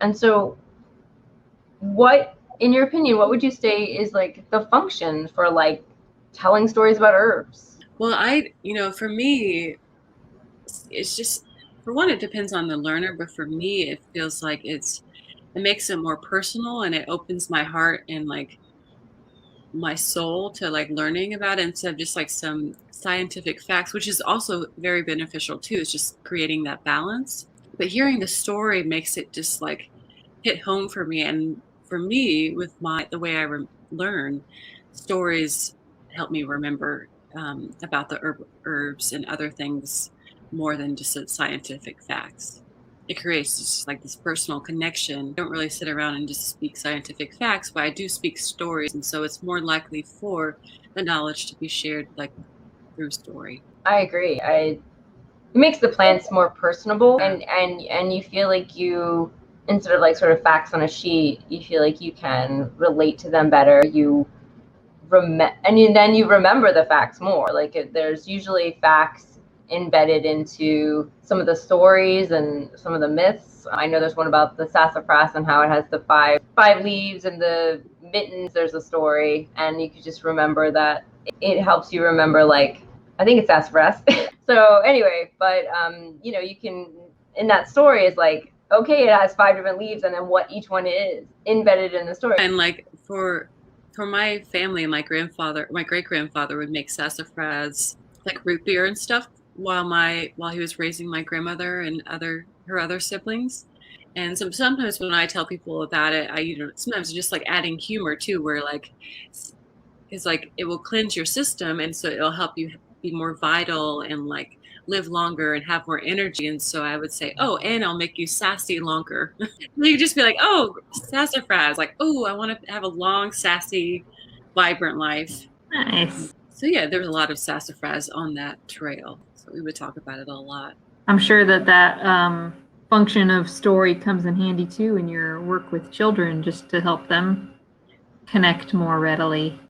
And so what, in your opinion, what would you say is like the function for like telling stories about herbs? Well, for me, it's just, for one, it depends on the learner, but for me, it feels like it makes it more personal, and it opens my heart and like my soul to like learning about it instead of just like some scientific facts, which is also very beneficial too. It's just creating that balance. But hearing the story makes it just like hit home for me. And for me, with the way I learn, stories help me remember about the herbs and other things more than just the scientific facts. It creates just like this personal connection. I don't really sit around and just speak scientific facts, but I do speak stories, and so it's more likely for the knowledge to be shared like through story. I agree. It makes the plants more personable, and you feel like you, instead of like sort of facts on a sheet, you feel like you can relate to them better. Then you remember the facts more. Like there's usually facts embedded into some of the stories and some of the myths. I know there's one about the sassafras and how it has the five leaves and the mittens. There's a story, and you could just remember that. It helps you remember, like, I think it's sassafras. So anyway, but you can, in that story is like, okay, it has 5 different leaves, and then what each one is embedded in the story. And like for my family, my great grandfather would make sassafras, like root beer and stuff, while he was raising my grandmother and her other siblings. And sometimes when I tell people about it, sometimes just like adding humor too, where like it's like it will cleanse your system, and so it'll help you be more vital and like live longer and have more energy. And so I would say, oh, and I'll make you sassy longer. You just be like, oh, sassafras, like, oh, I want to have a long, sassy, vibrant life. Nice. So yeah, there was a lot of sassafras on that trail, so we would talk about it a lot. I'm sure that function of story comes in handy too in your work with children, just to help them connect more readily.